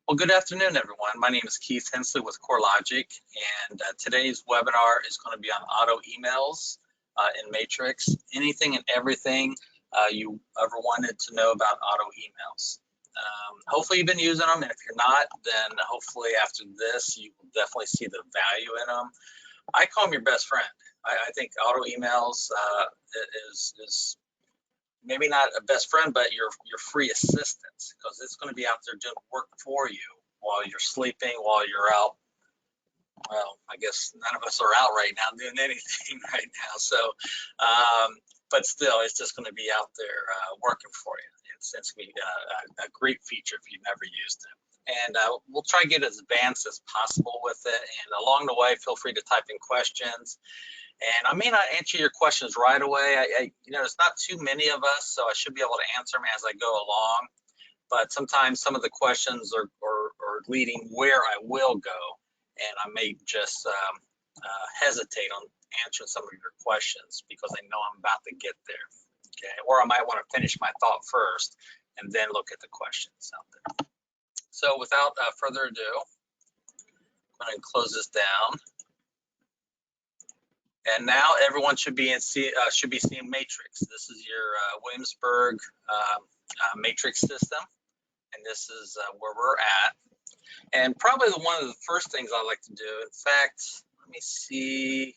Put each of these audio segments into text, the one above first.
Well, good afternoon, everyone. My name is Keith Hensley with CoreLogic, and today's webinar is going to be on auto emails in Matrix, anything and everything you ever wanted to know about auto emails. Hopefully you've been using them, and if you're not, then hopefully after this, you will definitely see the value in them. I call them your best friend. I think auto emails is maybe not a best friend, but your free assistant, because it's going to be out there doing work for you while you're sleeping, while you're out. Well, I guess none of us are out right now doing anything right now. So, but still, it's just going to be out there working for you. It's going to be a great feature if you've never used it. And we'll try to get as advanced as possible with it. And along the way, feel free to type in questions. And I may not answer your questions right away. There's not too many of us, so I should be able to answer them as I go along. But sometimes some of the questions are leading where I will go, and I may just hesitate on answering some of your questions because I know I'm about to get there. Okay, or I might want to finish my thought first and then look at the questions out there. So without further ado, I'm going to close this down. And now everyone should be seeing Matrix. This is your Williamsburg Matrix system, and this is where we're at. And probably one of the first things I like to do, in fact, let me see.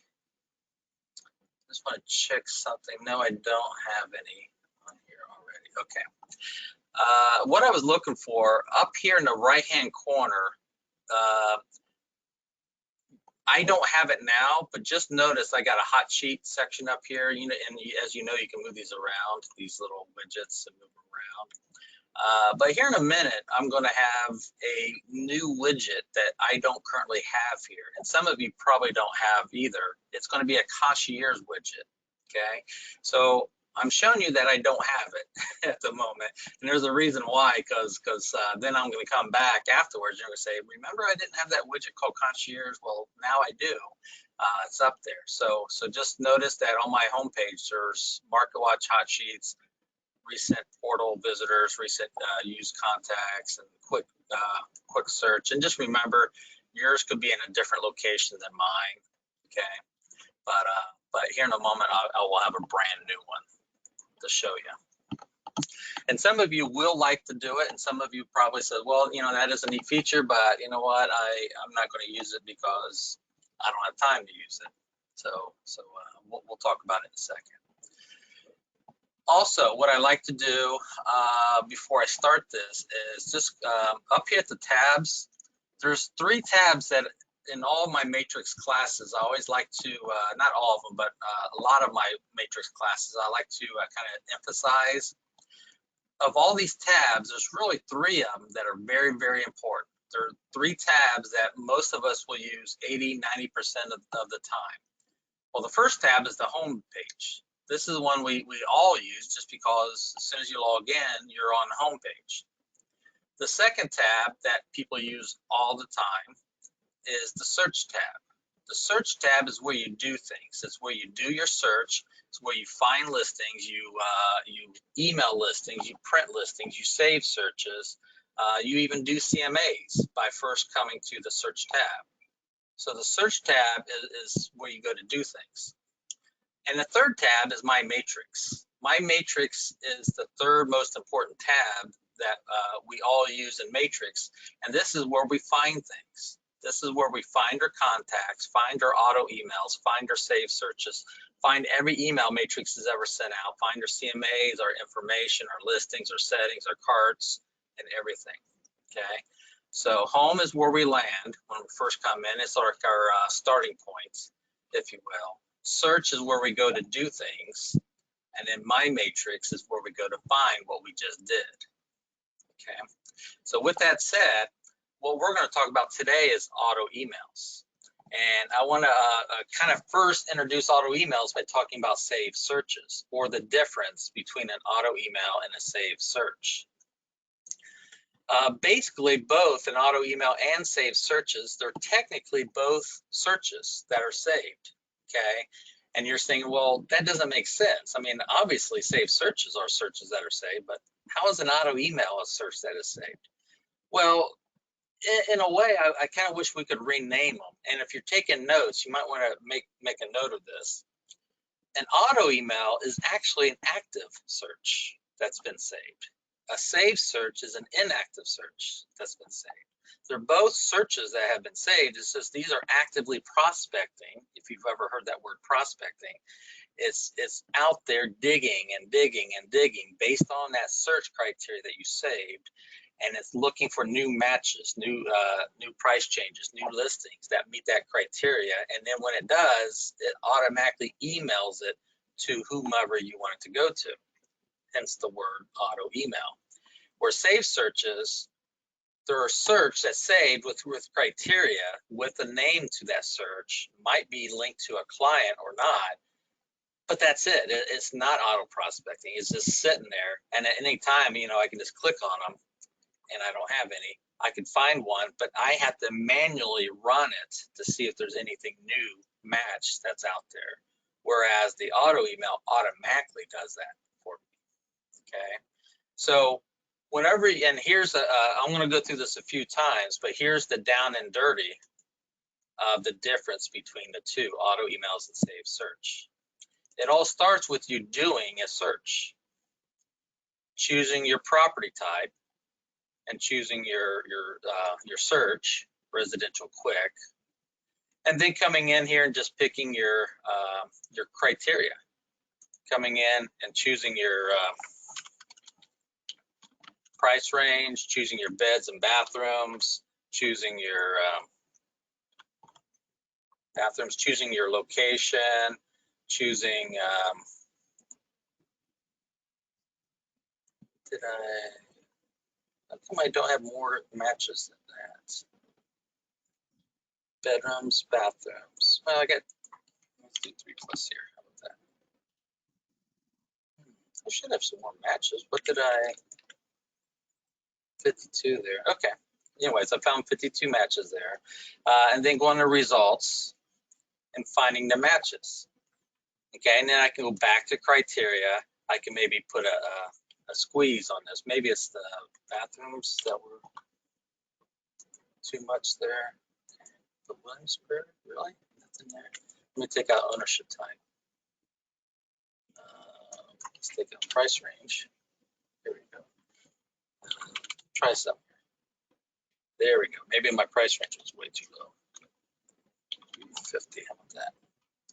I just want to check something. No, I don't have any on here already. Okay. What I was looking for, up here in the right-hand corner, I don't have it now, but just notice I got a hot sheet section up here. And as you know, you can move these around, these little widgets, and move around. But here in a minute, I'm going to have a new widget that I don't currently have here, and some of you probably don't have either. It's going to be a concierge widget. Okay, so I'm showing you that I don't have it at the moment, and there's a reason why, because then I'm going to come back afterwards and I'm going to say, remember I didn't have that widget called concierge? Well, now I do. It's up there. So just notice that on my homepage there's MarketWatch hot sheets, recent portal visitors, recent used contacts, and quick search. And just remember, yours could be in a different location than mine. Okay, but here in a moment I will have a brand new one to show you. And some of you will like to do it, and some of you probably said, well, that is a neat feature, but you know what, I'm not going to use it because I don't have time to use it. So we'll talk about it in a second. Also, what I like to do before I start this is just up here at the tabs, there's 3 tabs that in all my Matrix classes, I always like to, not all of them, but a lot of my Matrix classes, I like to kind of emphasize. Of all these tabs, there's really 3 of them that are very, very important. There are 3 tabs that most of us will use 80–90% of the time. Well, the first tab is the home page. This is the one we all use just because as soon as you log in, you're on the home page. The second tab that people use all the time is the search tab. The search tab is where you do things. It's where you do your search. It's where you find listings, you email listings, you print listings, you save searches, you even do CMAs by first coming to the search tab. So the search tab is where you go to do things. And the third tab is My Matrix. My Matrix is the third most important tab that we all use in Matrix, and this is where we find things. This is where we find our contacts, find our auto emails, find our save searches, find every email Matrix has ever sent out, find our CMAs, our information, our listings, our settings, our carts, and everything. Okay, so home is where we land when we first come in. It's our starting point, if you will. Search is where we go to do things, and then My Matrix is where we go to find what we just did. Okay, so with that said, what we're going to talk about today is auto emails. And I want to kind of first introduce auto emails by talking about saved searches, or the difference between an auto email and a saved search. Basically, both an auto email and saved searches, they're technically both searches that are saved. Okay, and you're saying, well, that doesn't make sense. I mean, obviously saved searches are searches that are saved, but how is an auto email a search that is saved? Well, in a way, I kind of wish we could rename them. And if you're taking notes, you might want to make a note of this. An auto email is actually an active search that's been saved. A saved search is an inactive search that's been saved. They're both searches that have been saved. It's just these are actively prospecting. If you've ever heard that word prospecting, it's out there digging and digging and digging based on that search criteria that you saved, and it's looking for new matches, new price changes, new listings that meet that criteria. And then when it does, it automatically emails it to whomever you want it to go to. Hence the word auto email. Where saved searches, there are search that's saved with criteria with a name to that search, might be linked to a client or not, but that's it. It's not auto prospecting. It's just sitting there, and at any time, I can just click on them, and I don't have any. I can find one, but I have to manually run it to see if there's anything new matched that's out there. Whereas the auto email automatically does that for me. Okay, so whenever, and here's I'm going to go through this a few times, but here's the down and dirty of the difference between the two, auto emails and saved search. It all starts with you doing a search, choosing your property type, and choosing your search, residential quick, and then coming in here and just picking your criteria, coming in and choosing your price range, choosing your beds and bathrooms, choosing your bathrooms, choosing your location, choosing how come I don't have more matches than that? Bedrooms, bathrooms. Well, let's do 3 plus here. How about that? I should have some more matches. What did I? 52 there. Okay. Anyways, I found 52 matches there. And then going to results and finding the matches. Okay, and then I can go back to criteria. I can maybe put a squeeze on this. Maybe it's the bathrooms that were too much there. The Williamsburg, really? Nothing there. Let me take out ownership type. Let's take out price range. Here we go. Try something. There we go. Maybe my price range was way too low. 50, how about that?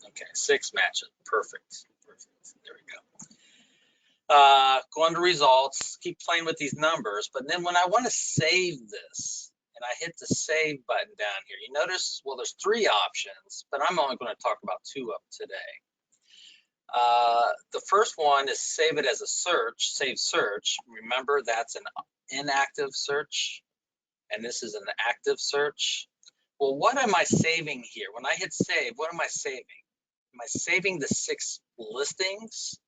Okay, 6 matches, perfect. There we go. Go on to results, keep playing with these numbers, but then when I want to save this, and I hit the save button down here, you notice, well, there's 3 options, but I'm only going to talk about 2 of them today. The first one is save it as a search, save search. Remember, that's an inactive search, and this is an active search. Well, what am I saving here? When I hit save, what am I saving? Am I saving the 6 listings,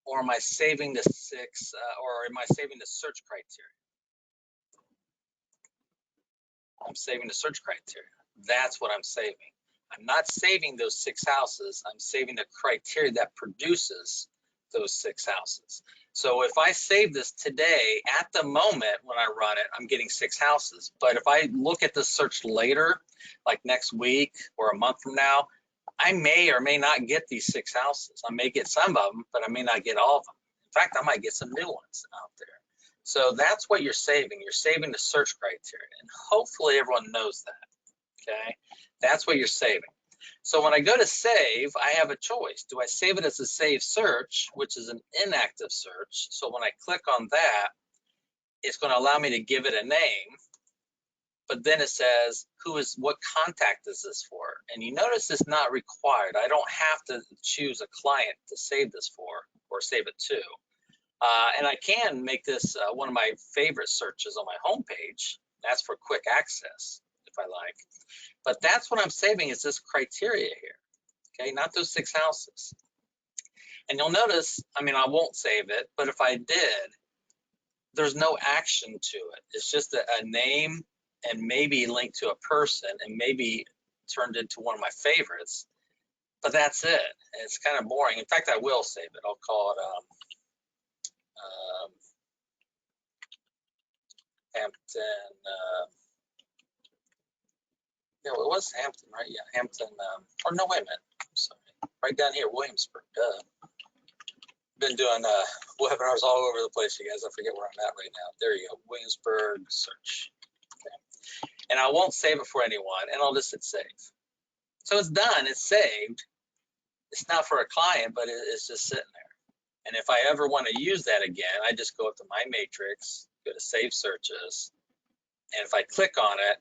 or am I saving the 6, or am I saving the search criteria? I'm saving the search criteria. That's what I'm saving. I'm not saving those 6 houses. I'm saving the criteria that produces those 6 houses. So if I save this today, at the moment when I run it, I'm getting 6 houses. But if I look at this search later, like next week or a month from now, I may or may not get these 6 houses. I may get some of them, but I may not get all of them. In fact, I might get some new ones out there. So that's what you're saving. You're saving the search criteria, and hopefully everyone knows that, okay? That's what you're saving. So when I go to save, I have a choice. Do I save it as a save search, which is an inactive search? So when I click on that, it's going to allow me to give it a name, but then it says, what contact is this for? And you notice it's not required. I don't have to choose a client to save this for or save it to. And I can make this one of my favorite searches on my homepage. That's for quick access, if I like. But that's what I'm saving is this criteria here, okay? Not those 6 houses. And you'll notice, I mean, I won't save it, but if I did, there's no action to it. It's just a name and maybe linked to a person and maybe turned into one of my favorites, but that's it. And it's kind of boring. In fact, I will save it. I'll call it Hampton Yeah, well, it was Hampton, right? Yeah, Hampton. Or no, wait a minute. I'm sorry. Right down here, Williamsburg. Duh. Been doing webinars all over the place, you guys. I forget where I'm at right now. There you go. Williamsburg search. Okay. And I won't save it for anyone, and I'll just hit save. So it's done. It's saved. It's not for a client, but it's just sitting there. And if I ever want to use that again, I just go up to my matrix, go to save searches, and if I click on it,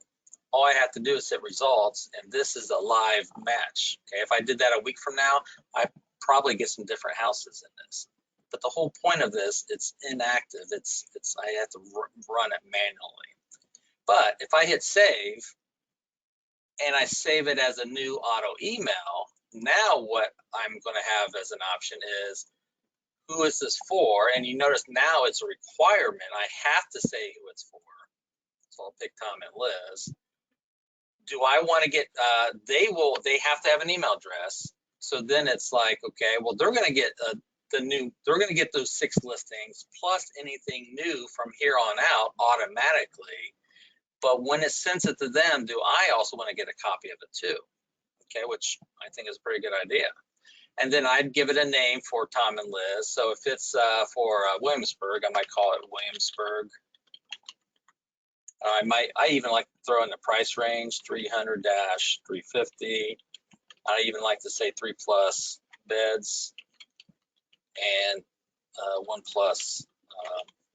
all I have to do is hit results, and this is a live match. Okay, if I did that a week from now, I probably get some different houses in this. But the whole point of this, it's inactive. It's I have to run it manually. But if I hit save and I save it as a new auto email, now what I'm going to have as an option is, who is this for? And you notice now it's a requirement. I have to say who it's for. So I'll pick Tom and Liz. Do I want to get, they have to have an email address. So then it's like, okay, well, they're going to get they're going to get those 6 listings plus anything new from here on out automatically. But when it sends it to them, do I also want to get a copy of it too? Okay, which I think is a pretty good idea. And then I'd give it a name for Tom and Liz. So if it's for Williamsburg, I might call it Williamsburg. I even like to throw in the price range, 300-350. I even like to say 3+ beds and 1+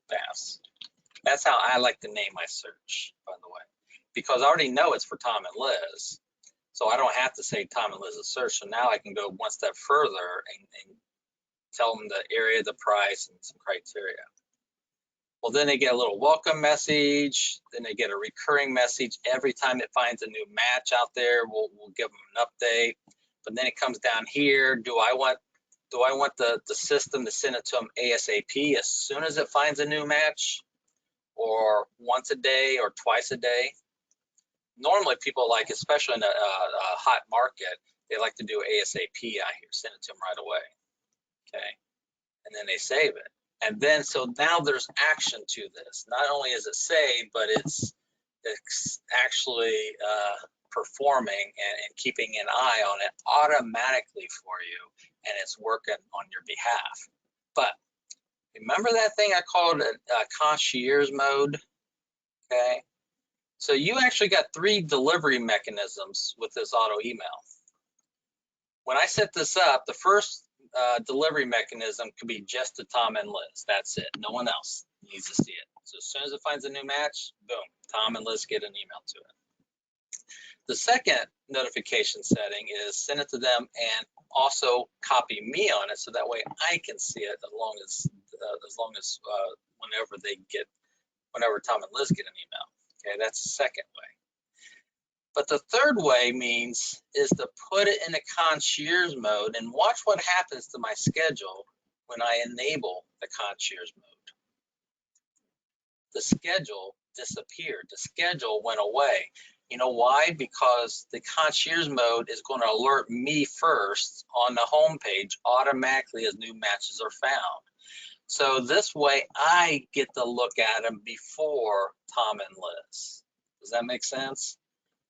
baths. That's how I like to name my search, by the way, because I already know it's for Tom and Liz. So I don't have to say Tom and Liz's search. So now I can go one step further and tell them the area, the price, and some criteria. Well, then they get a little welcome message. Then they get a recurring message every time it finds a new match out there. We'll give them an update. But then it comes down here. Do I want the system to send it to them ASAP as soon as it finds a new match, or once a day or twice a day? Normally people like, especially in a hot market, they like to do ASAP out here, send it to them right away. Okay, and then they save it. And then, so now there's action to this. Not only is it saved, but it's actually performing and keeping an eye on it automatically for you, and it's working on your behalf. But remember that thing I called a concierge mode? Okay, so you actually got 3 delivery mechanisms with this auto email. When I set this up, the first delivery mechanism could be just to Tom and Liz. That's it. No one else needs to see it. So as soon as it finds a new match, boom, Tom and Liz get an email to it. The second notification setting is send it to them and also copy me on it, so that way I can see it as long as whenever Tom and Liz get an email. Okay, that's the second way. But the third way is to put it in a concierge mode and watch what happens to my schedule when I enable the concierge mode. The schedule disappeared. The schedule went away. You know why? Because the concierge mode is going to alert me first on the home page automatically as new matches are found. So this way I get to look at them before Tom and Liz. Does that make sense?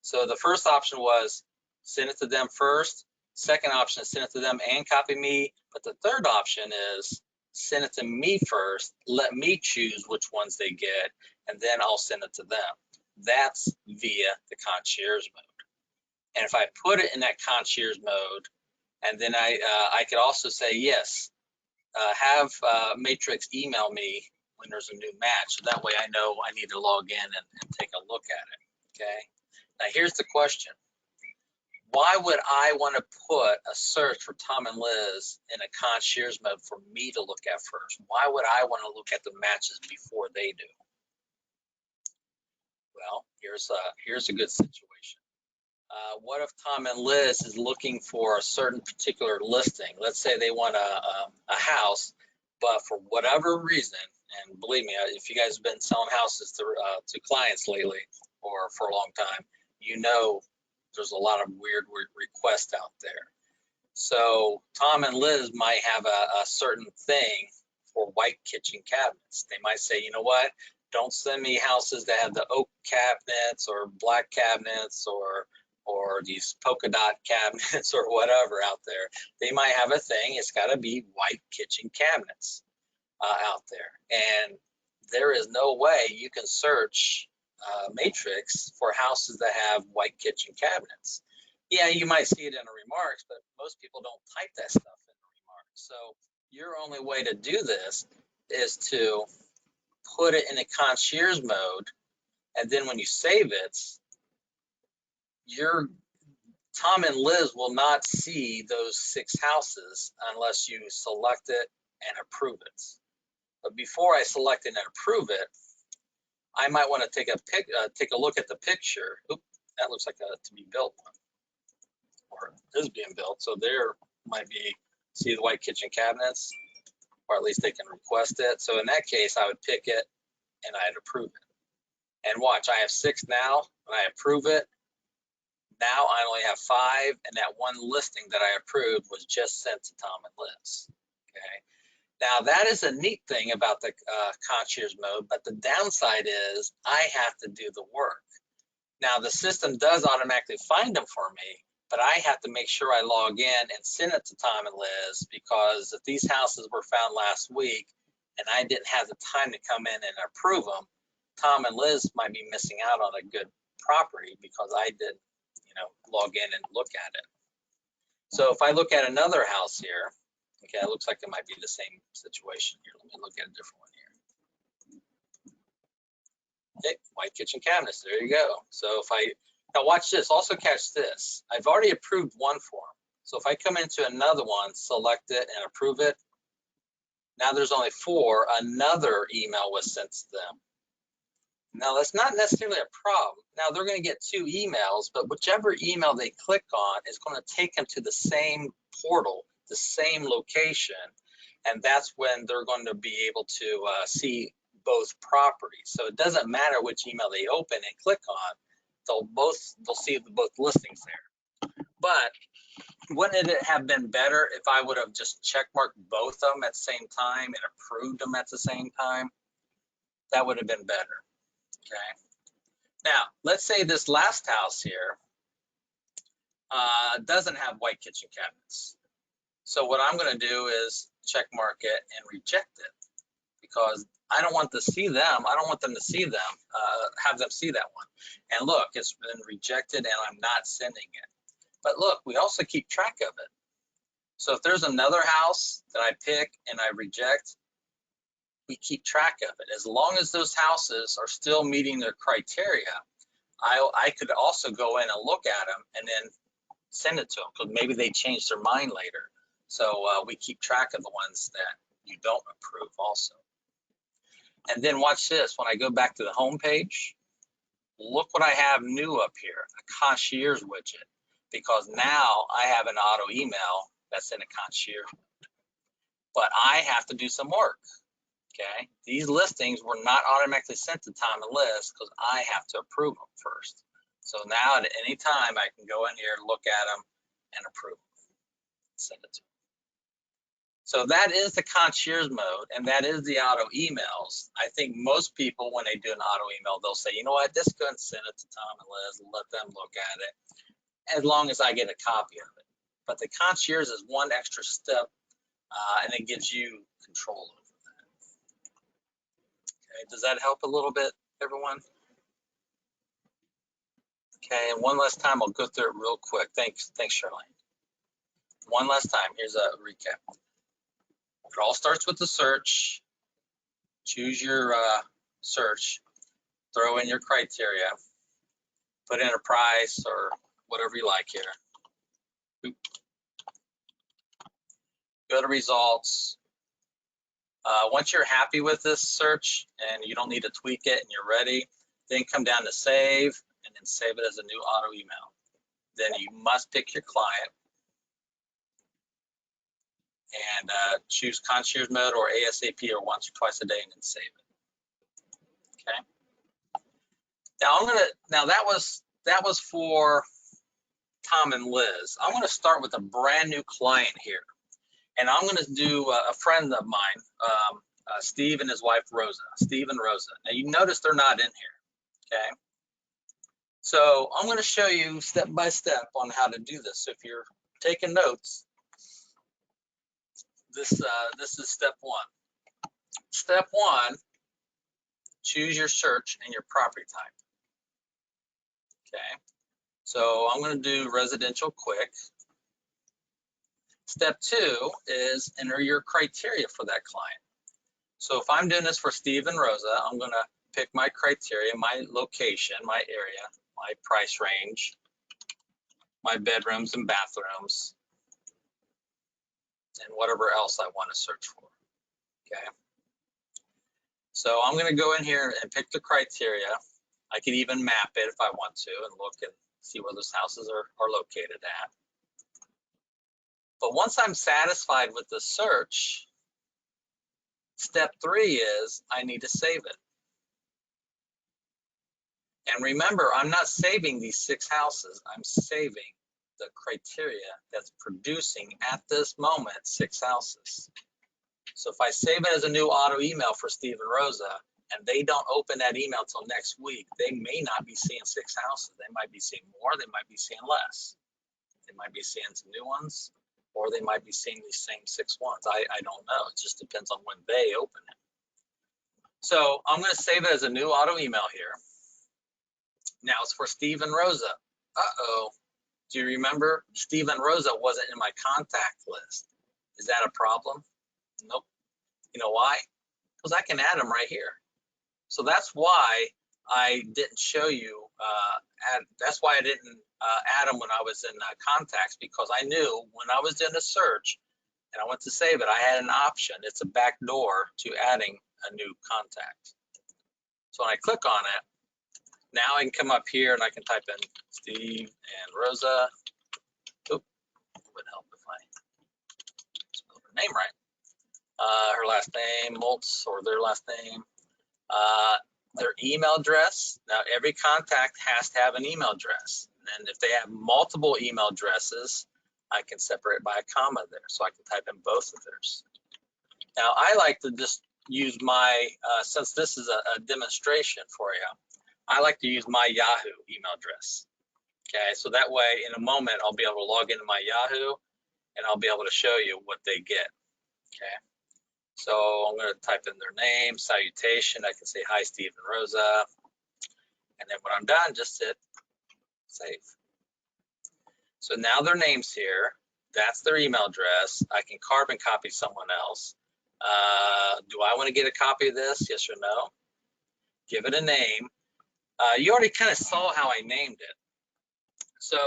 So the first option was send it to them first. Second option is send it to them and copy me. But the third option is send it to me first, let me choose which ones they get, and then I'll send it to them. That's via the concierge mode. And if I put it in that concierge mode, and then I could also say, yes, have Matrix email me when there's a new match. So that way I know I need to log in and take a look at it, okay? Now here's the question. Why would I want to put a search for Tom and Liz in a concierge mode for me to look at first? Why would I want to look at the matches before they do? Well, here's a good situation. What if Tom and Liz is looking for a certain particular listing? Let's say they want a house, but for whatever reason, and believe me, if you guys have been selling houses to clients lately or for a long time, you know there's a lot of weird requests out there. So Tom and Liz might have a certain thing for white kitchen cabinets. They might say, you know what, don't send me houses that have the oak cabinets or black cabinets or or these polka dot cabinets or whatever out there. They might have a thing, it's got to be white kitchen cabinets out there. And there is no way you can search Matrix for houses that have white kitchen cabinets. Yeah, you might see it in the remarks, but most people don't type that stuff in the remarks. So your only way to do this is to put it in a concierge mode, and then when you save it, your Tom and Liz will not see those 6 houses unless you select it and approve it. But before I select it and approve it, I might want to take a look at the picture. Oop, that looks like a to be built one, or is being built. So there might be, see the white kitchen cabinets, or at least they can request it. So in that case, I would pick it and I'd approve it. And watch, I have 6 now. When I approve it, now I only have 5, and that one listing that I approved was just sent to Tom and Liz. Okay. Now that is a neat thing about the concierge mode, but the downside is I have to do the work. Now the system does automatically find them for me, but I have to make sure I log in and send it to Tom and Liz, because if these houses were found last week and I didn't have the time to come in and approve them, Tom and Liz might be missing out on a good property because I didn't, log in and look at it. So if I look at another house here, okay, it looks like it might be the same situation here. Let me look at a different one here. Okay, white kitchen cabinets, there you go. So now watch this, also catch this. I've already approved one form. So if I come into another one, select it and approve it, now there's only 4, another email was sent to them. Now that's not necessarily a problem. Now they're going to get 2 emails, but whichever email they click on is going to take them to the same portal, the same location, and that's when they're going to be able to see both properties. So it doesn't matter which email they open and click on, they'll see both listings there. But wouldn't it have been better if I would have just checkmarked both of them at the same time and approved them at the same time? That would have been better. Okay. Now, let's say this last house here doesn't have white kitchen cabinets. So what I'm going to do is check mark it and reject it, because I don't want to see them. I don't want them to see them, have them see that one. And look, it's been rejected and I'm not sending it. But look, we also keep track of it. So if there's another house that I pick and I reject, we keep track of it. As long as those houses are still meeting their criteria, I could also go in and look at them and then send it to them, because maybe they change their mind later. So we keep track of the ones that you don't approve also. And then watch this, when I go back to the home page, look what I have new up here, a concierge widget, because now I have an auto email that's in a concierge mode. But I have to do some work. Okay, these listings were not automatically sent to Tom and Liz because I have to approve them first. So now at any time I can go in here, look at them, and approve them, send it to them. So that is the concierge mode, and that is the auto emails. I think most people, when they do an auto email, they'll say, you know what, just go and send it to Tom and Liz and let them look at it, as long as I get a copy of it. But the concierge is one extra step, and it gives you control over. Does that help a little bit, everyone? Okay, and one last time, I'll go through it real quick. Thanks, Charlene. One last time, here's a recap. It all starts with the search. Choose your search, throw in your criteria, put in a price or whatever you like here. Go to results. Once you're happy with this search and you don't need to tweak it and you're ready, then come down to save and then save it as a new auto email. Then you must pick your client and choose concierge mode or ASAP or once or twice a day and then save it. Okay. Now that was for Tom and Liz. I'm going to start with a brand new client here. And I'm going to do a friend of mine, Steve and his wife, Rosa. Steve and Rosa. Now, you notice they're not in here, okay? So I'm going to show you step by step on how to do this. So if you're taking notes, this is step one. Step one, choose your search and your property type. Okay, so I'm going to do residential quick. Step two is enter your criteria for that client. So if I'm doing this for Steve and Rosa, I'm going to pick my criteria, my location, my area, my price range, my bedrooms and bathrooms, and whatever else I want to search for. Okay. So I'm going to go in here and pick the criteria. I could even map it if I want to and look and see where those houses are located at. But once I'm satisfied with the search, step three is I need to save it. And remember, I'm not saving these 6 houses. I'm saving the criteria that's producing at this moment 6 houses. So if I save it as a new auto email for Steve and Rosa, and they don't open that email till next week, they may not be seeing 6 houses. They might be seeing more, they might be seeing less. They might be seeing some new ones, or they might be seeing these same 6 ones. I don't know. It just depends on when they open it. So I'm going to save it as a new auto email here. Now it's for Steve and Rosa. Uh-oh. Do you remember? Steve and Rosa wasn't in my contact list. Is that a problem? Nope. You know why? Because I can add them right here. So that's why I didn't show you, that's why I didn't add them when I was in contacts, because I knew when I was doing a search and I went to save it, I had an option. It's a back door to adding a new contact. So when I click on it, now I can come up here and I can type in Steve and Rosa. Oop, it would help if I spelled her name right. Her last name, Moltz, or their last name. Their email address. Now every contact has to have an email address. And if they have multiple email addresses, I can separate by a comma there. So I can type in both of theirs. Now I like to just use my, since this is a demonstration for you, I like to use my Yahoo email address. Okay, so that way in a moment, I'll be able to log into my Yahoo and I'll be able to show you what they get. Okay. So I'm going to type in their name, salutation. I can say, hi, Steve and Rosa. And then when I'm done, just hit save. So now their name's here. That's their email address. I can carbon copy someone else. Do I want to get a copy of this? Yes or no? Give it a name. You already kind of saw how I named it. So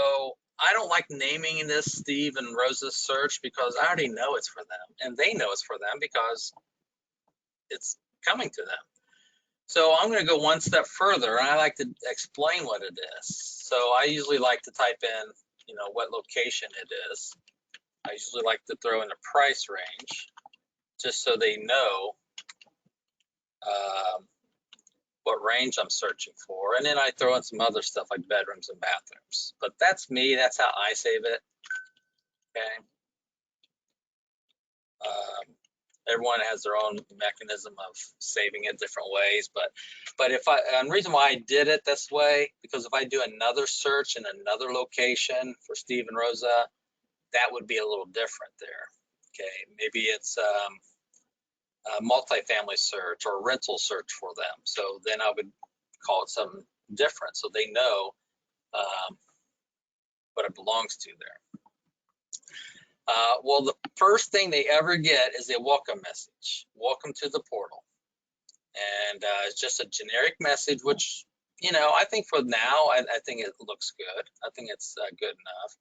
I don't like naming in this Steve and Rosa's search because I already know it's for them. And they know it's for them because it's coming to them. So I'm going to go one step further, and I like to explain what it is. So I usually like to type in, you know, what location it is. I usually like to throw in a price range, just so they know what range I'm searching for. And then I throw in some other stuff like bedrooms and bathrooms. But that's me. That's how I save it. Okay. Everyone has their own mechanism of saving it different ways, but if and the reason why I did it this way, because if I do another search in another location for Steve and Rosa, that would be a little different there. Okay, maybe it's a multifamily search or rental search for them. So then I would call it something different so they know what it belongs to there. Well, the first thing they ever get is a welcome message. Welcome to the portal. And it's just a generic message, which, you know, I think for now, I think it looks good. I think it's good enough.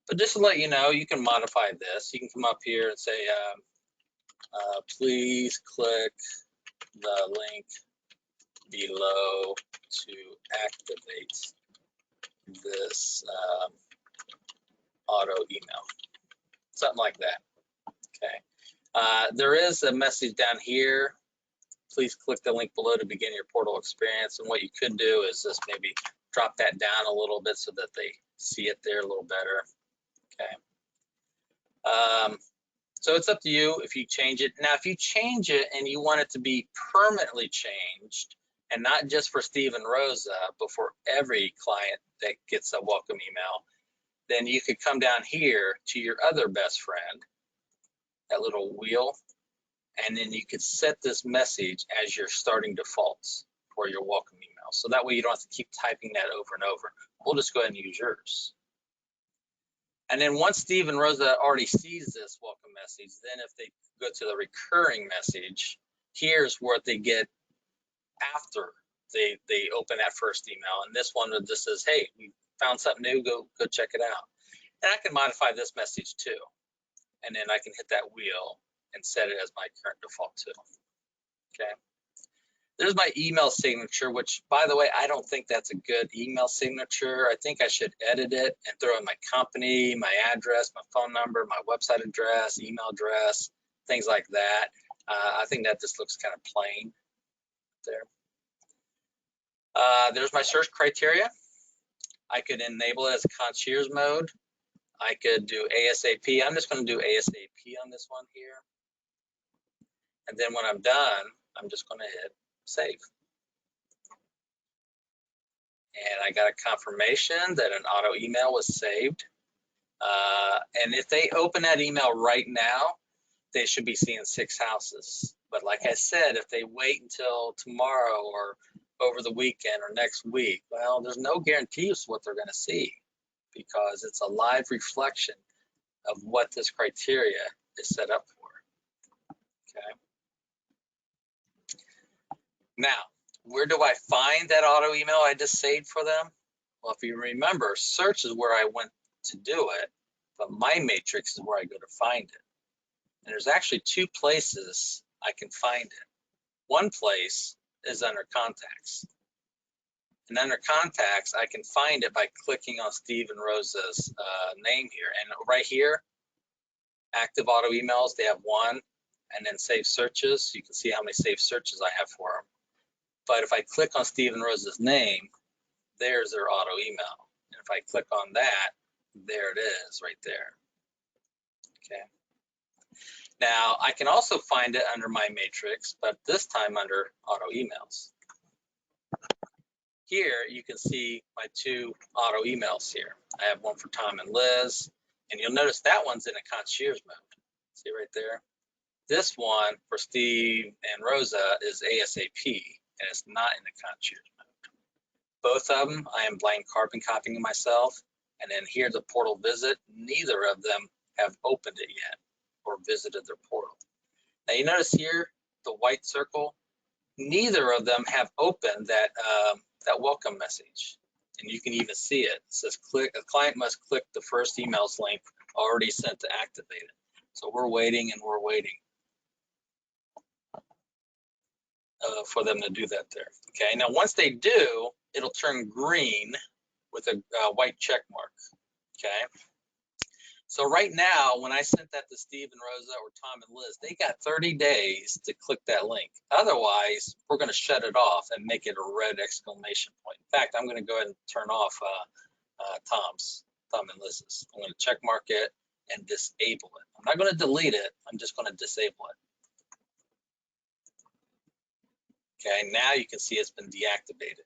But just to let you know, you can modify this. You can come up here and say, please click the link below to activate this auto email. Something like that. Okay. There is a message down here. Please click the link below to begin your portal experience. And what you could do is just maybe drop that down a little bit so that they see it there a little better. Okay. So it's up to you if you change it. Now, if you change it and you want it to be permanently changed and not just for Steve and Rosa, but for every client that gets a welcome email, then you could come down here to your other best friend, that little wheel, and then you could set this message as your starting defaults for your welcome email. So that way you don't have to keep typing that over and over. We'll just go ahead and use yours. And then once Steve and Rosa already sees this welcome message, then if they go to the recurring message, here's what they get after they open that first email. And this one just says, hey, we found something new, go check it out. And I can modify this message too. And then I can hit that wheel and set it as my current default too. Okay. There's my email signature, which, by the way, I don't think that's a good email signature. I think I should edit it and throw in my company, my address, my phone number, my website address, email address, things like that. I think that just looks kind of plain there. There's my search criteria. I could enable it as concierge mode. I could do ASAP. I'm just going to do ASAP on this one here. And then when I'm done, I'm just going to hit save. And I got a confirmation that an auto email was saved. And if they open that email right now, they should be seeing 6 houses. But like I said, if they wait until tomorrow or over the weekend or next week, well, there's no guarantees what they're going to see, because it's a live reflection of what this criteria is set up for. Okay. Now, where do I find that auto email I just saved for them? Well, if you remember, search is where I went to do it, but my matrix is where I go to find it. And there's actually 2 places I can find it. One place is under contacts. And under contacts, I can find it by clicking on Steve and Rosa's name here. And right here, active auto emails, they have 1, and then save searches. You can see how many saved searches I have for them. But if I click on Steve and Rosa's name, there's their auto email. And if I click on that, there it is right there. Okay. Now, I can also find it under my matrix, but this time under auto emails. Here, you can see my 2 auto emails here. I have one for Tom and Liz, and you'll notice that one's in a concierge mode. See right there? This one for Steve and Rosa is ASAP, and it's not in the concierge mode. Both of them, I am blank carbon copying myself, and then here the portal visit, neither of them have opened it yet or visited their portal. Now you notice here, the white circle, neither of them have opened that that welcome message. And you can even see it. It says a client must click the first email's link already sent to activate it. So we're waiting and we're waiting for them to do that there. Okay, now once they do, it'll turn green with a white check mark. Okay, so right now, when I sent that to Steve and Rosa or Tom and Liz, they got 30 days to click that link. Otherwise, we're going to shut it off and make it a red exclamation point. In fact, I'm going to go ahead and turn off Tom and Liz's. I'm going to check mark it and disable it. I'm not going to delete it. I'm just going to disable it. Okay, now you can see it's been deactivated.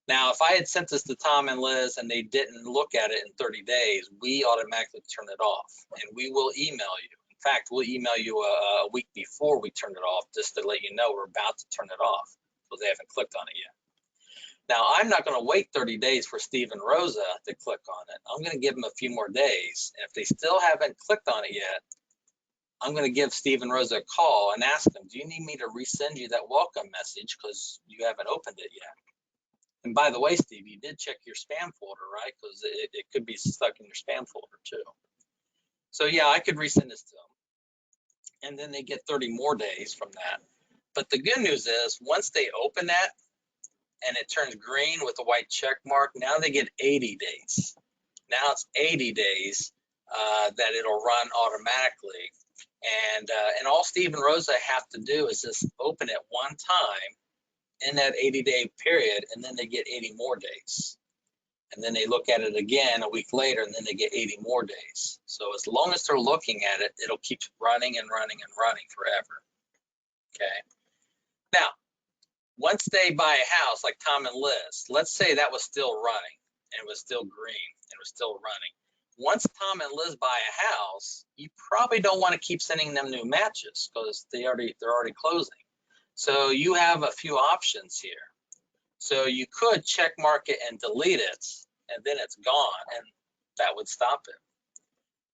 Now, if I had sent this to Tom and Liz and they didn't look at it in 30 days, we automatically turn it off, and we will email you. In fact, we'll email you a week before we turn it off, just to let you know we're about to turn it off, so they haven't clicked on it yet. Now, I'm not going to wait 30 days for Steve and Rosa to click on it. I'm going to give them a few more days, and if they still haven't clicked on it yet, I'm going to give Steve and Rosa a call and ask them, do you need me to resend you that welcome message because you haven't opened it yet? And by the way, Steve, you did check your spam folder, right? Because it could be stuck in your spam folder too. So yeah, I could resend this to them. And then they get 30 more days from that. But the good news is once they open that and it turns green with a white check mark, now they get 80 days. Now it's 80 days that it'll run automatically. And all Steve and Rosa have to do is just open it one time in that 80-day period, and then they get 80 more days. And then they look at it again a week later, and then they get 80 more days. So as long as they're looking at it, it'll keep running and running and running forever. Okay. Now, Once they buy a house like Tom and Liz, let's say that was still running and it was still green and it was still running. Once Tom and Liz buy a house, you probably don't want to keep sending them new matches because they're already closing. So you have a few options here. So you could check mark it and delete it, and then it's gone, and that would stop it.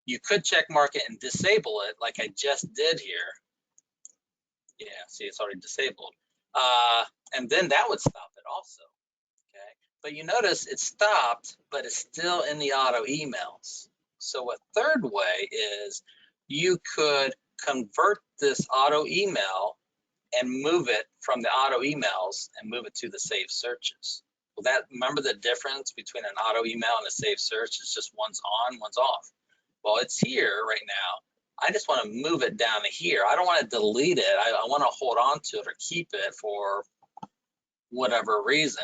You could check mark it and disable it like I just did here. Yeah, see, it's already disabled. And then that would stop it also, okay? But you notice it stopped, but it's still in the auto emails. So a third way is you could convert this auto email and move it from the auto emails and move it to the saved searches. Well, remember the difference between an auto email and a saved search is just one's on, one's off. Well, it's here right now. I just want to move it down to here. I don't want to delete it. I want to hold on to it or keep it for whatever reason,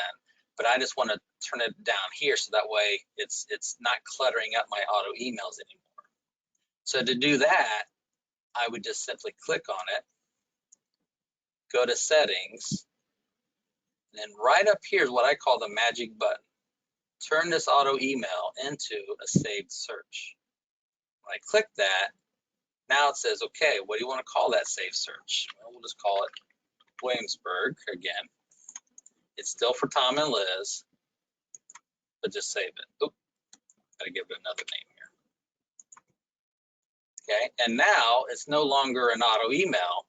but I just want to turn it down here so that way it's not cluttering up my auto emails anymore. So to do that, I would just simply click on it, go to settings, and then right up here is what I call the magic button. Turn this auto email into a saved search. When I click that, now it says, okay, what do you want to call that saved search? Well, we'll just call it Williamsburg again. It's still for Tom and Liz, but just save it. Oop, gotta give it another name here. Okay, and now it's no longer an auto email,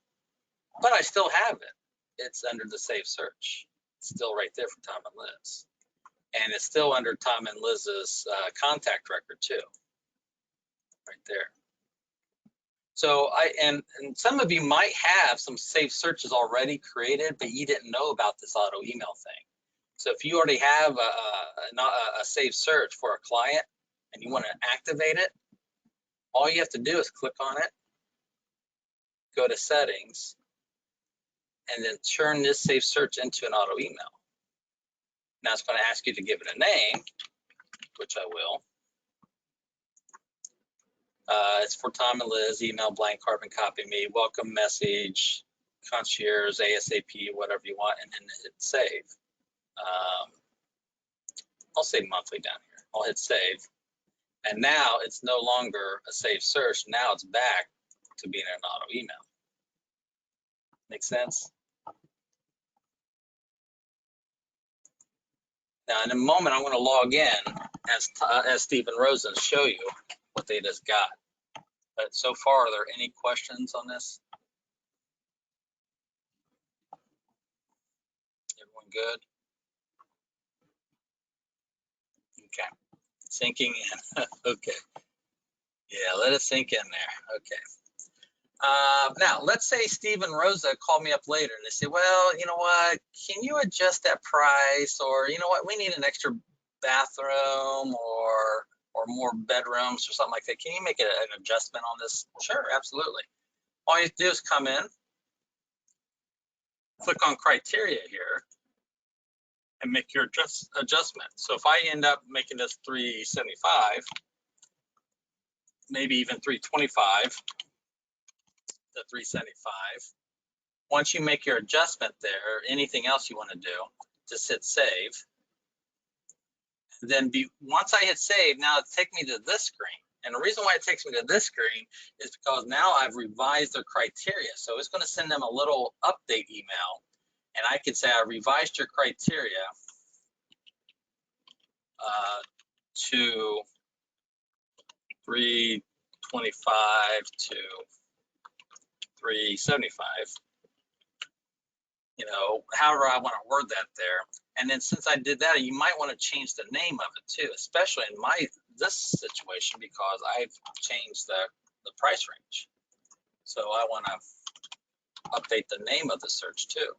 but I still have it. It's under the save search. It's still right there for Tom and Liz. And it's still under Tom and Liz's contact record too, right there. So and some of you might have some saved searches already created, but you didn't know about this auto email thing. So if you already have a saved search for a client and you want to activate it, all you have to do is click on it, go to settings, and then turn this saved search into an auto email. Now it's going to ask you to give it a name, which I will. It's for Tom and Liz, email blank, carbon copy me, welcome message, concierge, ASAP, whatever you want, and then hit save. I'll say monthly down here. I'll hit save. And now it's no longer a saved search. Now it's back to being an auto email. Make sense? Now, in a moment, I'm going to log in as Stephen Rosen show you what they just got. But so far, are there any questions on this? Everyone good? Okay. Sinking in. Okay. Yeah, let it sink in there. Okay. Now, let's say Stephen Rosa called me up later and they say, well, you know what, can you adjust that price? Or, you know what, we need an extra bathroom or more bedrooms or something like that. Can you make an adjustment on this? Sure, absolutely. All you have to do is come in, click on criteria here, and make your adjustment. So if I end up making this 375, maybe even 325 to 375, once you make your adjustment there, anything else you want to do, just hit save. And then once I hit save, now it takes me to this screen. And the reason why it takes me to this screen is because now I've revised their criteria. So it's going to send them a little update email. And I could say I revised your criteria to 325 to 375. You know, however I want to word that there. And then since I did that, you might want to change the name of it too, especially in this situation, because I've changed the price range. So I want to update the name of the search too.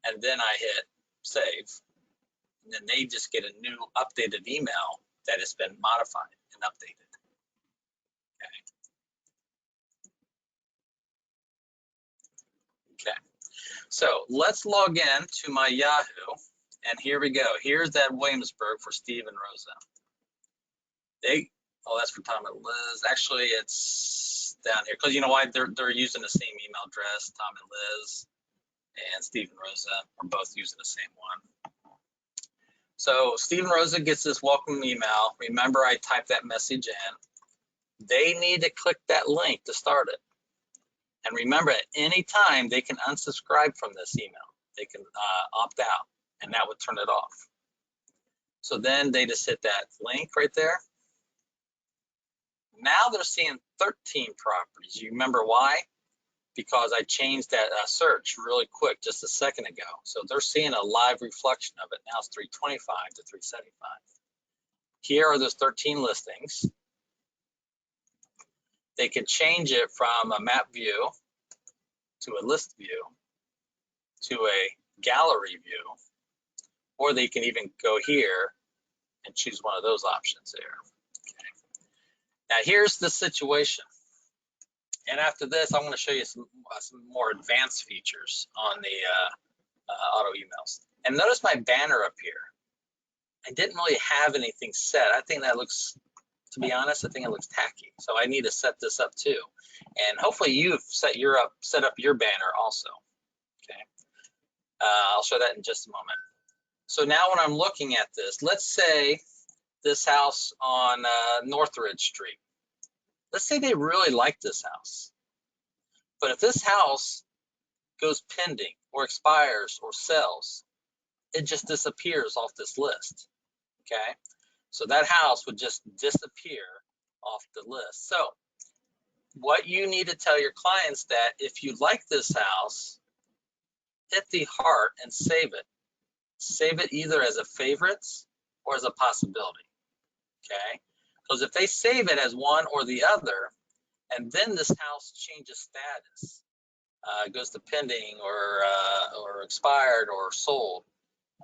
And then I hit save. And then they just get a new updated email that has been modified and updated. Okay. So let's log in to my Yahoo, and here we go. Here's that Williamsburg for Steve and Rosa. Oh, that's for Tom and Liz. Actually, it's down here because you know why? They're using the same email address, Tom and Liz. and Steven Rosa are both using the same one. So Steven Rosa gets this welcome email. Remember, I typed that message in. They need to click that link to start it. And remember, at any time, they can unsubscribe from this email. They can opt out, and that would turn it off. So then they just hit that link right there. Now they're seeing 13 properties. You remember why? Because I changed that search really quick just a second ago. So they're seeing a live reflection of it. Now it's 325 to 375. Here are those 13 listings. They can change it from a map view to a list view to a gallery view, or they can even go here and choose one of those options there. Okay. Now here's the situation. And after this, I'm going to show you some more advanced features on the auto emails. And notice my banner up here. I didn't really have anything set. I think that looks, to be honest, I think it looks tacky. So I need to set this up too. And hopefully you've set up your banner also. Okay. I'll show that in just a moment. So now when I'm looking at this, let's say this house on Northridge Street. Let's say they really like this house. But if this house goes pending or expires or sells, it just disappears off this list. Okay. So that house would just disappear off the list. So what you need to tell your clients that if you like this house, hit the heart and save it. Save it either as a favorites or as a possibility. Okay. Because if they save it as one or the other, and then this house changes status, goes to pending or expired or sold,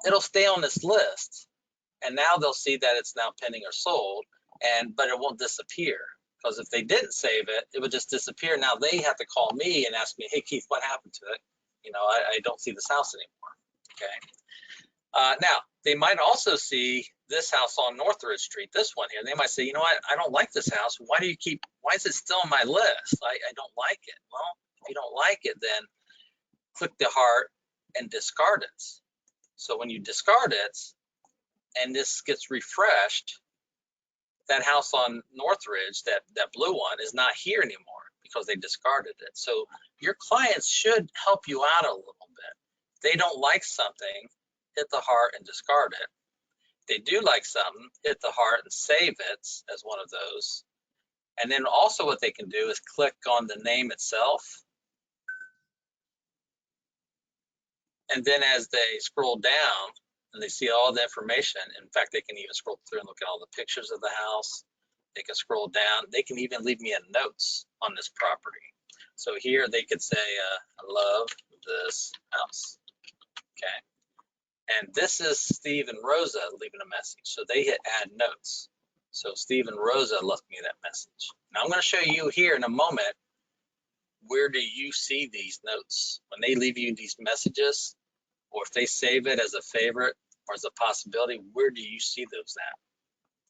it'll stay on this list. And now they'll see that it's now pending or sold, but it won't disappear. Because if they didn't save it, it would just disappear. Now they have to call me and ask me, hey, Keith, what happened to it? You know, I don't see this house anymore. Okay. Now, they might also see this house on Northridge Street, this one here. They might say, you know what, I don't like this house. Why is it still on my list? I don't like it. Well, if you don't like it, then click the heart and discard it. So when you discard it and this gets refreshed, that house on Northridge, that blue one, is not here anymore because they discarded it. So your clients should help you out a little bit. If they don't like something, hit the heart and discard it. If they do like something, hit the heart and save it as one of those. And then also what they can do is click on the name itself. And then as they scroll down and they see all the information, in fact, they can even scroll through and look at all the pictures of the house. They can scroll down. They can even leave me a notes on this property. So here they could say, I love this house. Okay. And this is Steven Rosa leaving a message. So they hit add notes. So Steven Rosa left me that message. Now I'm going to show you here in a moment, where do you see these notes? When they leave you these messages, or if they save it as a favorite or as a possibility, where do you see those at?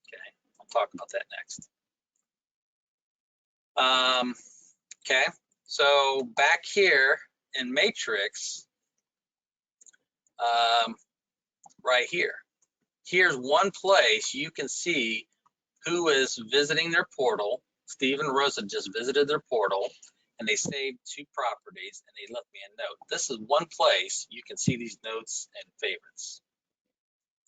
Okay, I'll talk about that next. Okay, so back here in Matrix, right here, here's one place you can see who is visiting their portal. Steven Rosa just visited their portal, and they saved 2 properties, and they left me a note. This is one place you can see these notes and favorites.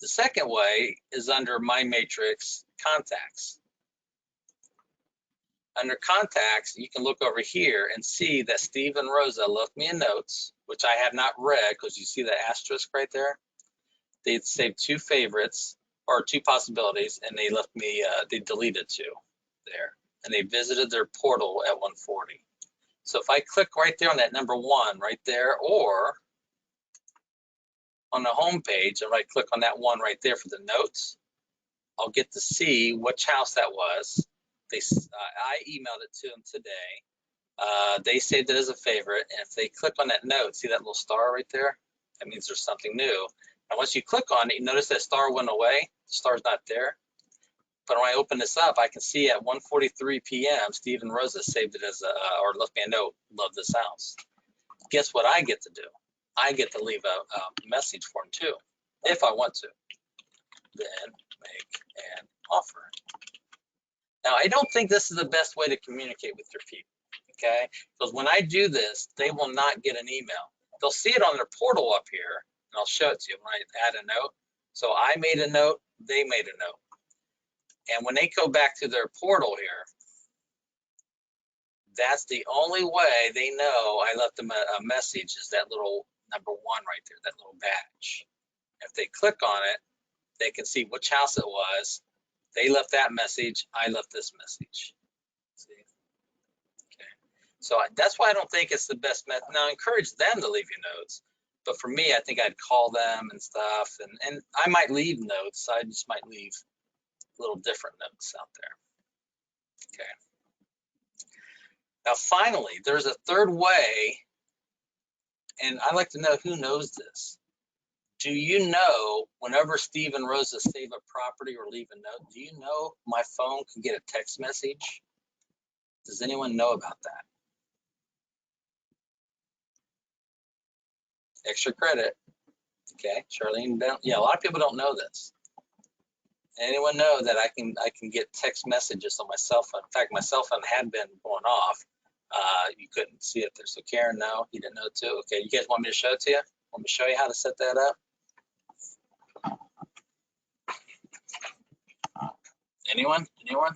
The second way is under My Matrix Contacts. Under Contacts, you can look over here and see that Steven Rosa left me a notes, which I have not read because you see the asterisk right there. They saved 2 favorites or 2 possibilities, and they left me, they deleted 2 there, and they visited their portal at 1:40. So if I click right there on that number 1 right there, or on the home page, and right click on that 1 right there for the notes, I'll get to see which house that was. I emailed it to them today. They saved it as a favorite, and if they click on that note, see that little star right there? That means there's something new. And once you click on it, you notice that star went away. The star's not there. But when I open this up, I can see at 1:43 p.m. Steven Rosa saved it as or left me a note, love this house. Guess what I get to do? I get to leave a message for them too, if I want to. Then make an offer. Now, I don't think this is the best way to communicate with your people, okay? Because when I do this, they will not get an email. They'll see it on their portal up here, and I'll show it to you when I add a note. So I made a note, they made a note. And when they go back to their portal here, that's the only way they know I left them a message, is that little number 1 right there, that little badge. If they click on it, they can see which house it was. They left that message, I left this message. See? Okay. So that's why I don't think it's the best method. Now, I encourage them to leave you notes, but for me, I think I'd call them and stuff, and I might leave notes. I just might leave little different notes out there. Okay. Now, finally, there's a third way, and I'd like to know who knows this. Do you know whenever Steve and Rosa save a property or leave a note, do you know my phone can get a text message? Does anyone know about that? Extra credit. Okay, Charlene, yeah, a lot of people don't know this. Anyone know that I can get text messages on my cell phone? In fact, my cell phone had been going off. You couldn't see it there. So Karen, no, you didn't know it too. Okay, you guys want me to show it to you? Want me to show you how to set that up? Anyone? Anyone?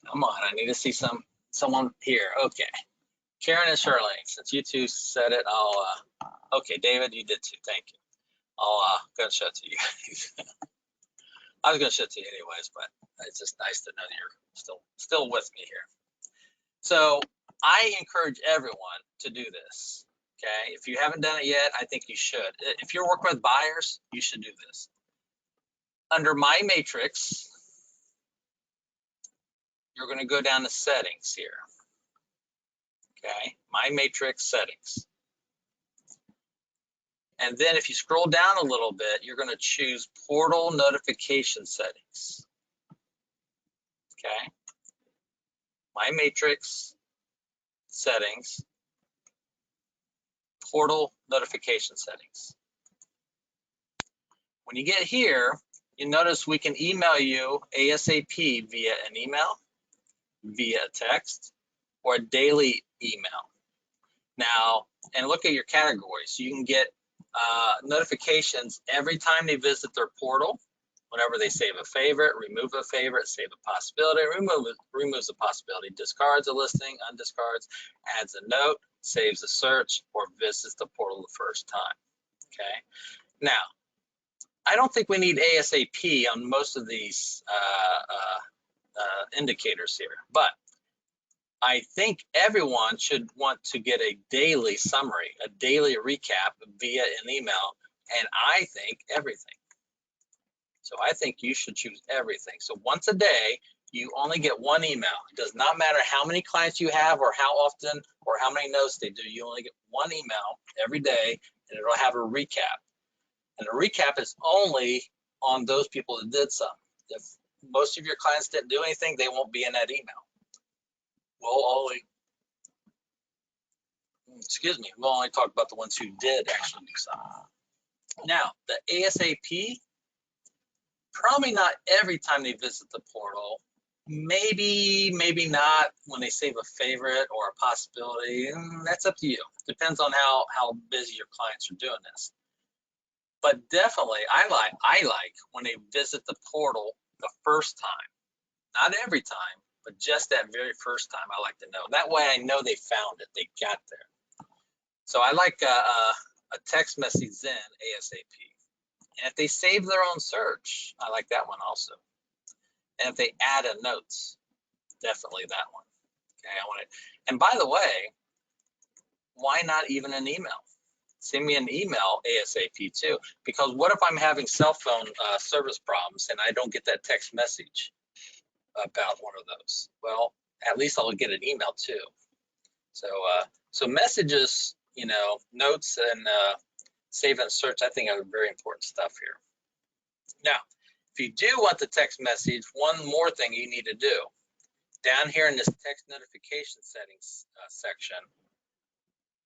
Come on, I need to see someone here. Okay, Karen and Charlene, since you two said it, okay, David, you did too. Thank you. I'll go and show it to you guys. I was gonna show it to you anyways, but it's just nice to know that you're still with me here. So I encourage everyone to do this. Okay, if you haven't done it yet, I think you should. If you're working with buyers, you should do this. Under My Matrix, you're going to go down to settings here. Okay, My Matrix settings. And then if you scroll down a little bit, you're going to choose portal notification settings. Okay, My Matrix settings, portal notification settings. When you get here, you notice we can email you ASAP via an email, via text, or a daily email. Now, and look at your categories. You can get notifications every time they visit their portal, whenever they save a favorite, remove a favorite, save a possibility, removes a possibility, discards a listing, undiscards, adds a note, saves a search, or visits the portal the first time. Okay. Now, I don't think we need ASAP on most of these indicators here, but I think everyone should want to get a daily summary, a daily recap via an email, and I think everything. So I think you should choose everything. So once a day, you only get one email. It does not matter how many clients you have or how often or how many notes they do. You only get one email every day, and it'll have a recap. And the recap is only on those people that did some. If most of your clients didn't do anything, they won't be in that email. We'll only talk about the ones who did actually do something. Now, the ASAP, probably not every time they visit the portal. Maybe not when they save a favorite or a possibility. That's up to you. Depends on how busy your clients are doing this. But definitely, I like when they visit the portal the first time. Not every time, but just that very first time, I like to know. That way I know they found it, they got there. So I like a text message then ASAP. And if they save their own search, I like that one also. And if they add a notes, definitely that one. Okay, I want it. And by the way, why not even an email? Send me an email ASAP too, because what if I'm having cell phone service problems and I don't get that text message about one of those? Well, at least I'll get an email too. So messages, notes and save and search, I think are very important stuff here. Now, if you do want the text message, one more thing you need to do. Down here in this text notification settings section,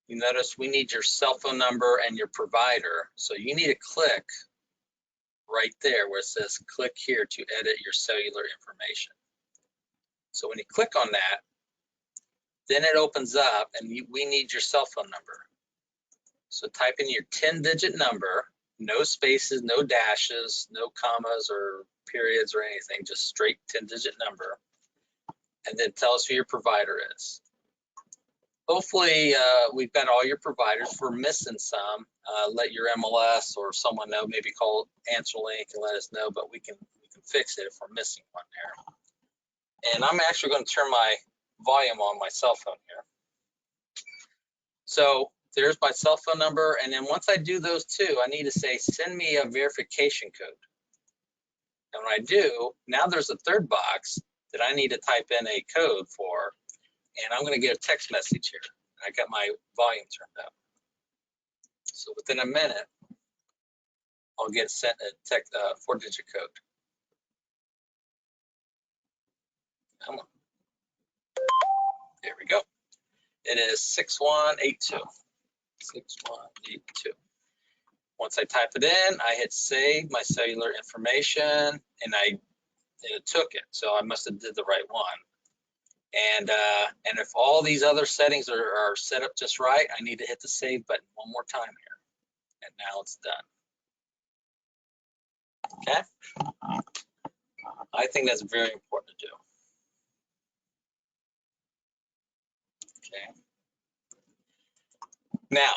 you notice we need your cell phone number and your provider. So you need to click right there where it says click here to edit your cellular information. So when you click on that, then it opens up and we need your cell phone number. So type in your 10-digit number, no spaces, no dashes, no commas or periods or anything, just straight 10-digit number, and then tell us who your provider is. Hopefully we've got all your providers. If we're missing some, let your MLS or someone know, maybe call AnswerLink and let us know, but we can fix it if we're missing one there. And I'm actually going to turn my volume on my cell phone here. So there's my cell phone number, and then once I do those two, I need to say send me a verification code. And when I do, now there's a third box that I need to type in a code for, and I'm going to get a text message here. I got my volume turned up. So within a minute, I'll get sent a 4-digit code. Come on. There we go. It is 6182. 6182. Once I type it in, I hit save my cellular information, and it took it. So I must have did the right one. And if all these other settings are set up just right, I need to hit the save button one more time here. And now it's done. Okay. I think that's very important to do. Okay. Now,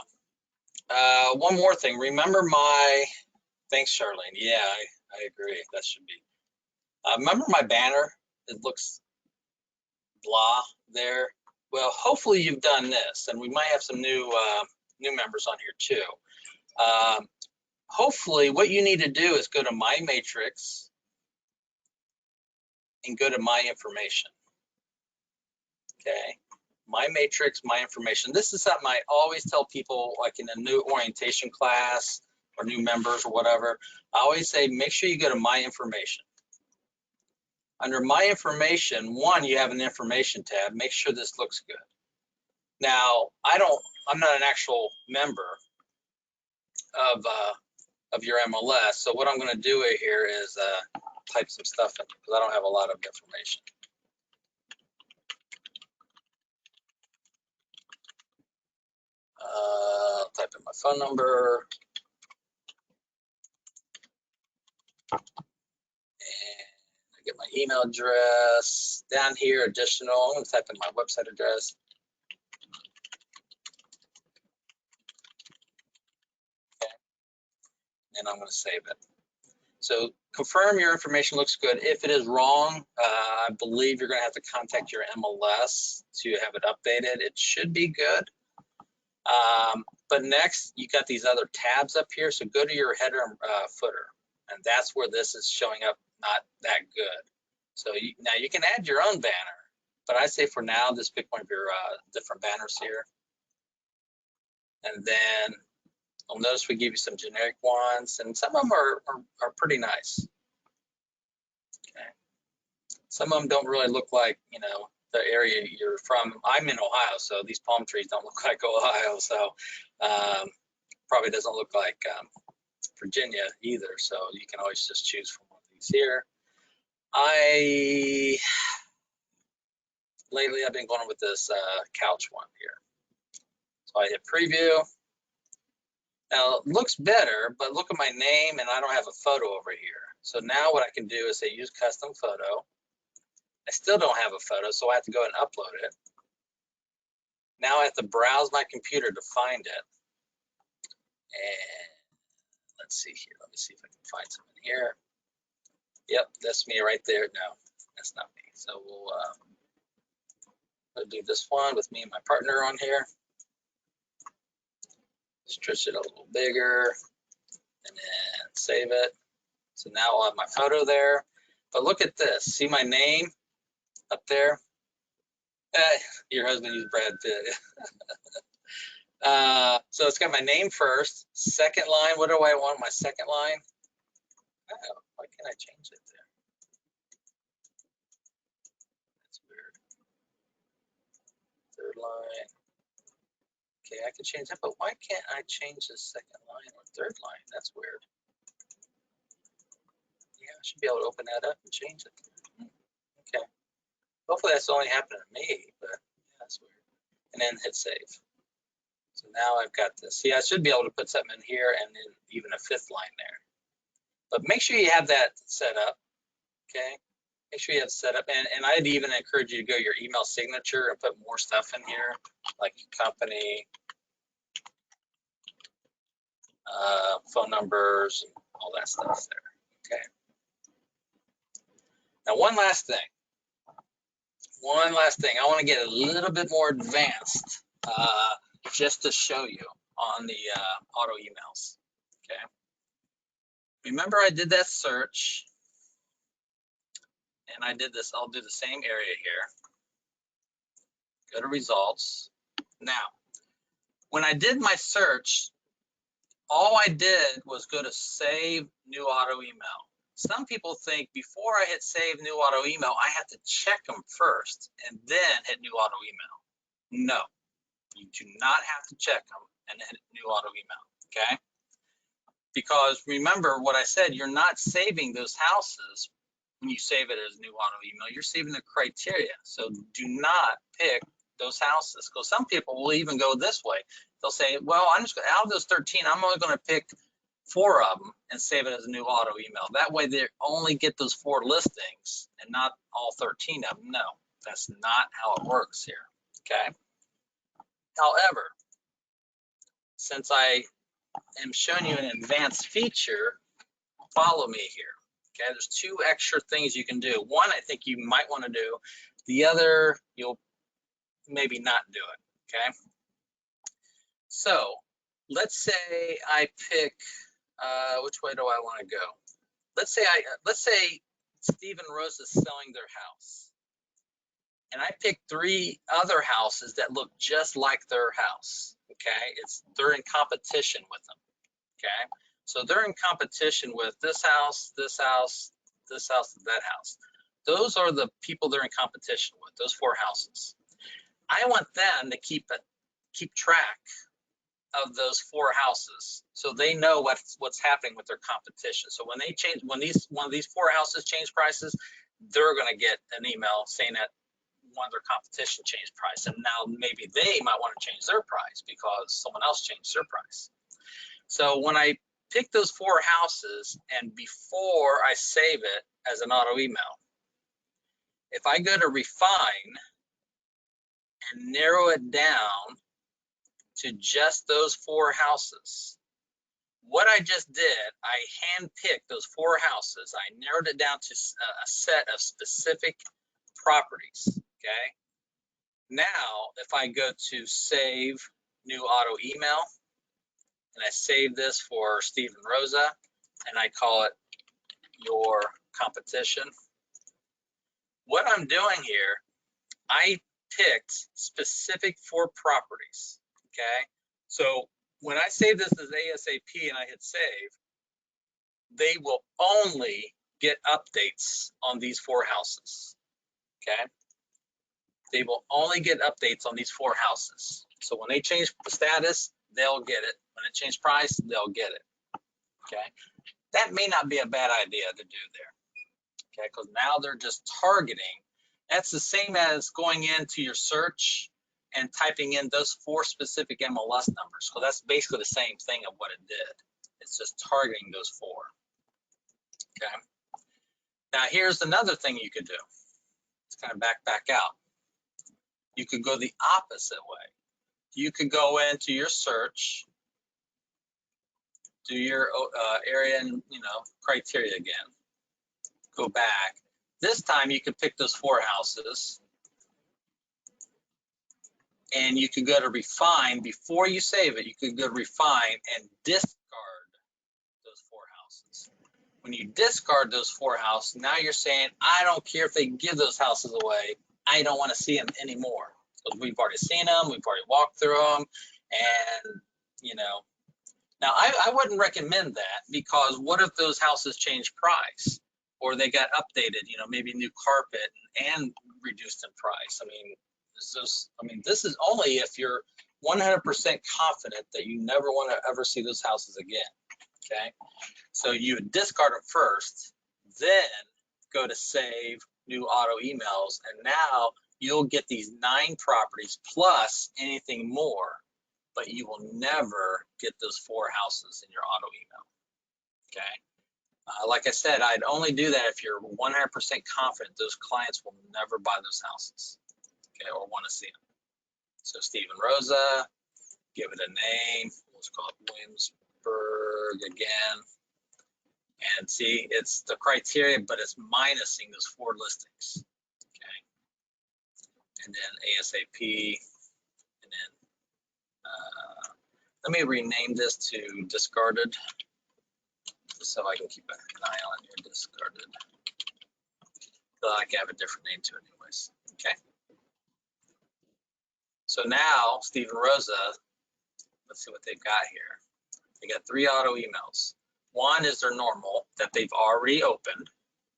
one more thing. Remember my, thanks, Charlene. Yeah, I agree. That should be. Remember my banner? It looks blah there. Well, hopefully you've done this, and we might have some new members on here too. Hopefully what you need to do is go to My Matrix and go to My Information. Okay, My Matrix, My Information. This is something I always tell people, like in a new orientation class or new members or whatever. I always say, make sure you go to My Information. Under My Information, one, you have an information tab. Make sure this looks good. Now, I'm not an actual member of your MLS. So what I'm going to do here is type some stuff in because I don't have a lot of information. Type in my phone number. And I get my email address. Down here, additional, I'm going to type in my website address. Okay. And I'm going to save it. So confirm your information looks good. If it is wrong, I believe you're going to have to contact your MLS to have it updated. It should be good. But next, you got these other tabs up here. So go to your header and footer, and that's where this is showing up not that good. So now you can add your own banner, but I say for now, just pick one of your different banners here. And then you'll notice we give you some generic ones, and some of them are pretty nice. Okay. Some of them don't really look like, you know, the area you're from. I'm in Ohio, so these palm trees don't look like Ohio, so probably doesn't look like Virginia either, so you can always just choose from one of these here. Lately I've been going with this couch one here. So I hit preview. Now it looks better, but look at my name and I don't have a photo over here. So now what I can do is say use custom photo. I still don't have a photo, so I have to go and upload it. Now I have to browse my computer to find it. And let's see here. Let me see if I can find something here. Yep, that's me right there. No, that's not me. So we'll do this one with me and my partner on here. Stretch it a little bigger and then save it. So now I'll have my photo there. But look at this. See my name up there? Your husband used Brad Pitt. So it's got my name first. Second line, what do I want my second line? Oh, why can't I change it there? That's weird. Third line. Okay, I can change that, but why can't I change the second line or third line? That's weird. Yeah, I should be able to open that up and change it. Okay. Hopefully that's only happened to me, but yeah, that's weird. And then hit save. So now I've got this. See, I should be able to put something in here and then even a fifth line there. But make sure you have that set up, okay? Make sure you have it set up. And I'd even encourage you to go to your email signature and put more stuff in here, like company, phone numbers, and all that stuff there, okay? Now, one last thing. I want to get a little bit more advanced just to show you on the auto emails, okay? Remember I did that search and I did this, I'll do the same area here. Go to results. Now, when I did my search, all I did was go to save new auto email. Some people think before I hit save new auto email, I have to check them first and then hit new auto email. No, you do not have to check them and hit new auto email, okay? Because remember what I said, you're not saving those houses when you save it as new auto email, you're saving the criteria. So do not pick those houses, because some people will even go this way. They'll say, well, I'm just out of those 13, I'm only going to pick 4 of them and save it as a new auto email. That way they only get those 4 listings and not all 13 of them. No, that's not how it works here, okay? However, since I am showing you an advanced feature, follow me here, okay? There's 2 extra things you can do. One, I think you might want to do. The other, you'll maybe not do it, okay? So let's say I pick, which way do I want to go? Let's say Steve and Rose is selling their house, and I pick 3 other houses that look just like their house, okay? They're in competition with them, okay? So they're in competition with this house, this house, this house, that house. Those are the people they're in competition with, those 4 houses. I want them to keep track of those 4 houses, so they know what's happening with their competition. So when one of these 4 houses change prices, they're going to get an email saying that one of their competition changed price, and now maybe they might want to change their price because someone else changed their price. So when I pick those 4 houses and before I save it as an auto email, if I go to refine and narrow it down to just those 4 houses, what I just did, I hand-picked those 4 houses. I narrowed it down to a set of specific properties, okay? Now, if I go to save new auto email, and I save this for Steve and Rosa, and I call it your competition, what I'm doing here, I picked specific 4 properties, okay? So when I save this as ASAP and I hit save, they will only get updates on these 4 houses, okay? They will only get updates on these 4 houses. So when they change the status, they'll get it. When it changes price, they'll get it, okay? That may not be a bad idea to do there, okay? Because now they're just targeting. That's the same as going into your search and typing in those 4 specific MLS numbers. So that's basically the same thing of what it did. It's just targeting those 4, okay? Now here's another thing you could do. Let's kind of back out. You could go the opposite way. You could go into your search, do your area and criteria again. Go back. This time you could pick those 4 houses, and you could go to refine. Before you save it, you could go to refine and discard those 4 houses. When you discard those 4 houses, now you're saying, I don't care if they give those houses away, I don't want to see them anymore. Because we've already seen them, we've already walked through them, and now I wouldn't recommend that, because what if those houses change price, or they got updated, maybe new carpet and reduced in price? I mean, this is only if you're 100% confident that you never want to ever see those houses again. Okay, so you would discard them first, then go to save new auto emails, and now you'll get these 9 properties plus anything more, but you will never get those 4 houses in your auto email. Okay, like I said, I'd only do that if you're 100% confident those clients will never buy those houses, okay, or want to see them. So Steven Rosa, give it a name. Let's call it Williamsburg again. And see, it's the criteria, but it's minusing those 4 listings. Okay. And then ASAP. And then let me rename this to discarded, just so I can keep an eye on it here. Discarded. So I can have a different name to it anyways. Okay. So now Steven Rosa, let's see what they've got here. They got 3 auto emails. One is their normal that they've already opened.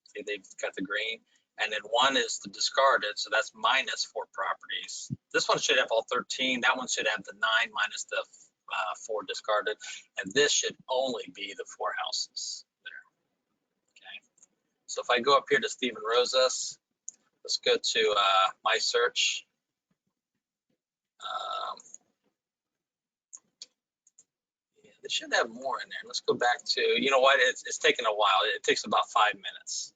See, they've got the green. And then one is the discarded, so that's minus 4 properties. This one should have all 13. That one should have the 9 minus the 4 discarded. And this should only be the 4 houses there. Okay. So if I go up here to Steven Rosas, let's go to my search. They should have more in there. Let's go back to, you know what, it's taken a while. It takes about 5 minutes.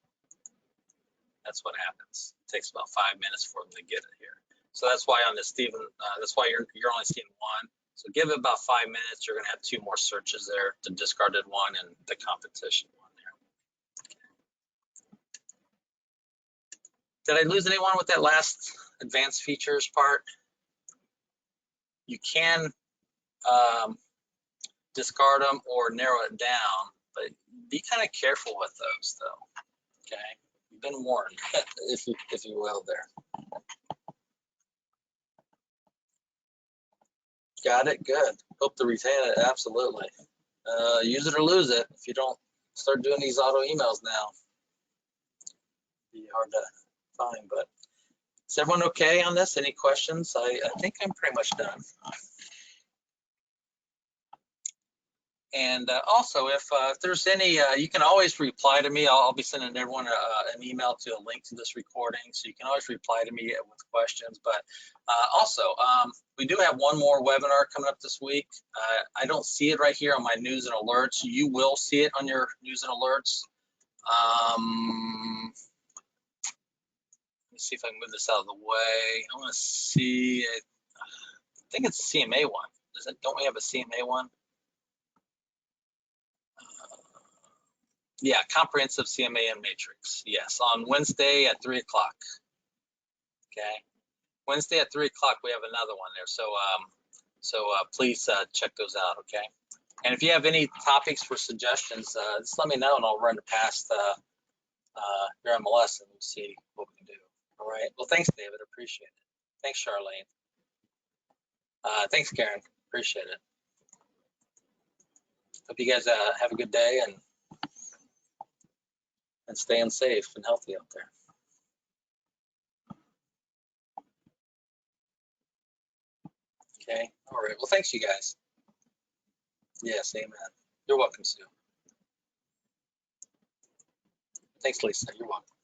That's what happens. It takes about 5 minutes for them to get it here. So that's why on the Steven, that's why you're only seeing 1. So give it about 5 minutes. You're gonna have 2 more searches there, the discarded one and the competition one there. Did I lose anyone with that last advanced features part? You can discard them or narrow it down, but be kind of careful with those though. Okay, you've been warned, if you will there. Got it, good. Hope to retain it, absolutely. Use it or lose it. If you don't start doing these auto emails now, it'd be hard to find. But is everyone okay on this? Any questions? I think I'm pretty much done. And also, if there's any, you can always reply to me. I'll be sending everyone an email to a link to this recording, so you can always reply to me with questions. But also, we do have one more webinar coming up this week. I don't see it right here on my news and alerts. You will see it on your news and alerts. Let me see if I can move this out of the way. I want to see it. I think it's CMA one. Don't we have a CMA one? Yeah, comprehensive CMA and matrix. Yes, on Wednesday at 3 o'clock. Okay, Wednesday at 3 o'clock we have another one there. So please check those out. Okay, and if you have any topics for suggestions, just let me know and I'll run it past your MLS and we'll see what we can do. All right. Well, thanks, David. Appreciate it. Thanks, Charlene. Thanks, Karen. Appreciate it. Hope you guys have a good day and staying safe and healthy out there. Okay. All right. Well, thanks, you guys. Yes, amen. You're welcome, Sue. Thanks, Lisa. You're welcome.